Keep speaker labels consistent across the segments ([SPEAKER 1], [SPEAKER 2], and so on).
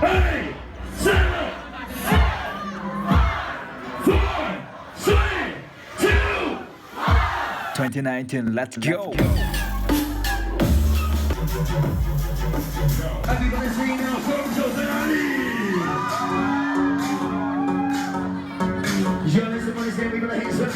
[SPEAKER 1] 8, 7, 5, 4, 3, 2,
[SPEAKER 2] 2019, let's go.
[SPEAKER 1] Everybody sing now, so Yo, somebody say we're gonna hit some.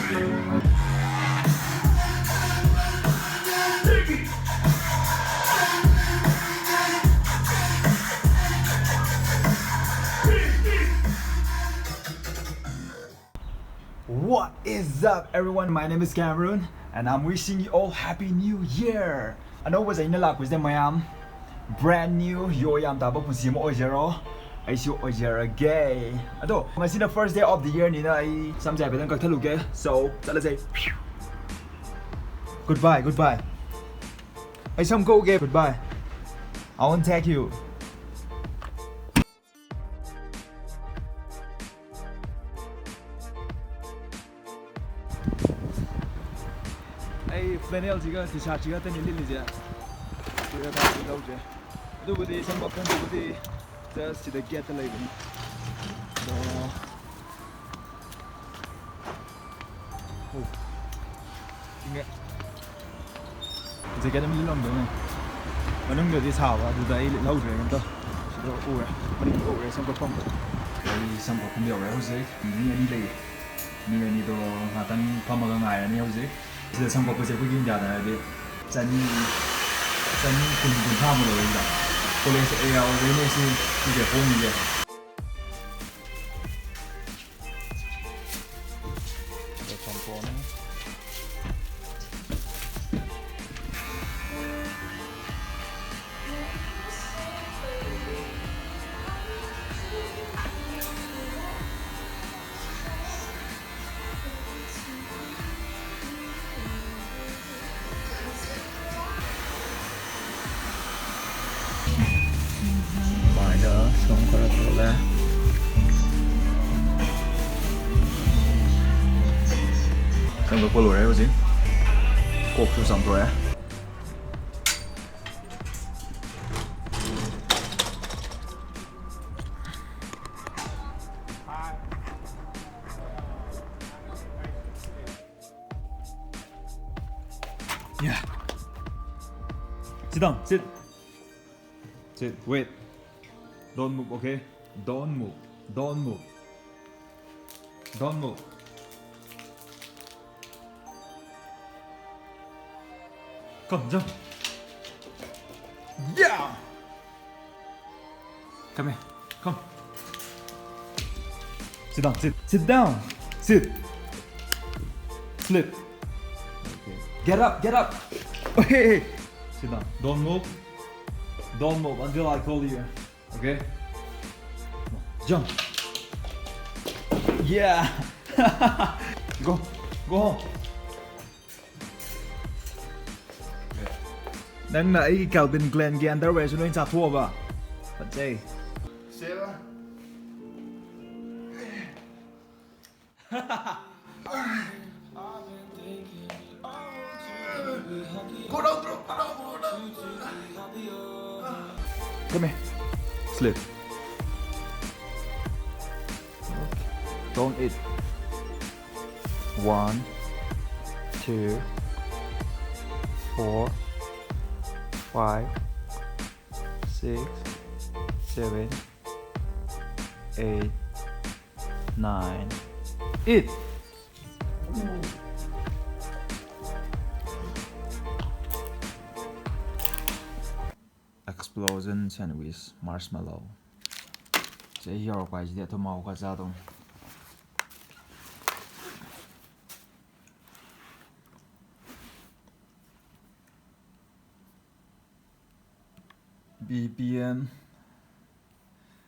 [SPEAKER 2] What is up, everyone? My name is Cameron, and I'm wishing you all Happy New Year. I know was in the luck with them, I am brand new. Yo, I'm double Pusimo Ojero. I show Ojera gay. I see the first day of the year, Nina. I sometimes I don't got to look at. So let's say goodbye, goodbye. I some go gay, goodbye. I won't tag you. I flannel 지가 티셔츠 지가 때 닐리지. 제가 다 들어오죠. 누구디 선박한 누구디 just to get the label. So, oh, 이게 이제 걔는 밀렁도네. mình người đi xào và từ đấy lâu rồi em tôi chỉ có ủa mình ủa rồi xong có không cái xong có không điều đấy thôi mình đi đi đồ mà tăng phong mà ngày là nhiều gì giờ xong có cái gì cũng kinh nhà này đi chân cùng tham rồi đấy tôi lên sẽ eo với này xin đi để hôn gì để xong có xong có là thở ra xong có lỗi đấy gì cột cho xong rồi á yeah sit down sit wait. Don't move, okay? Don't move. Don't move. Don't move. Come, jump. Yeah! Come here. Come. Sit down. Sit. Sit down. Sit. Slip. Okay. Get up. Get up. Okay. Sit down. Don't move. Don't move until I call you. Okay. Jump. Yeah. Go home. Đang nãy Calvin Klein cái underwear cho nên chả thua vào. Thật chơi. Come here. Slip. Don't eat. 1, 2, 4, 5, 6, 7, 8, 9. Eat. Explosion sandwich marshmallow. Sẽ hiểu cái gì để tôi màu qua ra đâu. VPN.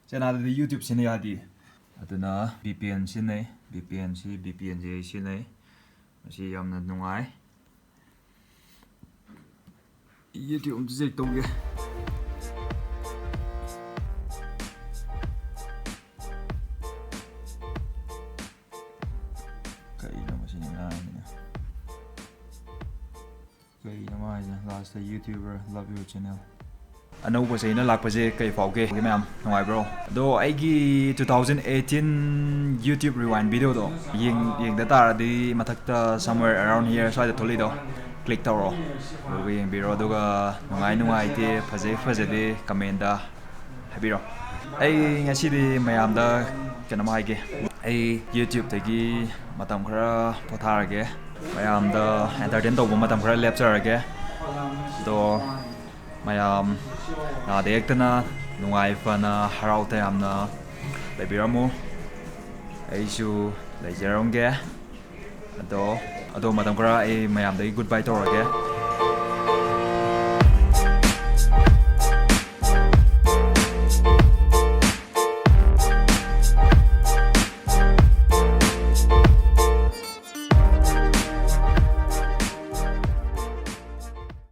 [SPEAKER 2] Cho nên là YouTube xin này đi. Aduna VPN xin này, VPN gì xin này. Chỉ yam là nung ai. YouTube chỉ dịch tung kìa. Last Youtuber, love your channel. ꯑꯅꯧꯕ ꯆꯍꯤꯅ ꯂꯥꯛꯄꯁꯦ ꯀꯩ ꯐꯥꯎꯒꯦ ꯃꯌꯥꯝ ꯅꯨꯡꯉꯥꯏꯕ꯭ꯔꯣ ꯑꯗꯣ ꯑꯩꯒꯤ 2018 YouTube rewind ꯚꯤꯗꯤꯑꯣꯗꯣ ꯌꯦꯡꯗ ꯇꯥꯔꯗꯤ ꯃꯊꯛꯇ somewhere around here ꯁ꯭ꯋꯥꯏꯗ ꯊꯣꯛꯂꯤꯗꯣ ꯀ꯭ꯂꯤꯛ ꯇꯧꯔꯣ ꯑꯗꯨꯒ ꯌꯦꯡꯕꯤꯔꯣ ꯑꯗꯨꯒ ꯅꯨꯡꯉꯥꯏꯇꯦ ꯐꯖꯗꯦ ꯀꯃꯦꯟꯗ ꯍꯥꯏꯕꯤꯔꯣ ꯑꯩ ꯉꯁꯤꯗꯤ ꯃꯌꯥꯝꯗ ꯀꯩꯅꯣꯝ ꯍꯥꯏꯒꯦ ꯑꯩ YouTubeꯗꯒꯤ ꯃꯇꯝ ꯈꯔ ꯄꯣꯊꯥꯔꯒꯦ ꯃꯌꯥꯝꯗ ꯑꯦꯟꯇꯔꯇꯦꯟ ꯇꯧꯕ ꯃꯇꯝ ꯈꯔ ꯂꯦꯞꯆꯔꯒꯦ ꯑꯗꯣ ꯃꯌꯥꯝ ꯅꯥꯗ ꯌꯦꯛꯇꯅ ꯅꯨꯡꯉꯥꯏꯐꯅ ꯍꯔꯥꯎ ꯇꯌꯥꯝꯅ ꯂꯩꯕꯤꯔꯝꯃꯨ ꯑꯩꯁꯨ ꯂꯩꯖꯔꯝꯒꯦ ꯑꯗꯣ ꯃꯇꯝ ꯈꯔ ꯑꯩ ꯃꯌꯥꯝꯗꯒꯤ ꯒꯨꯗ ꯕꯥꯏ ꯇꯧꯔꯒꯦ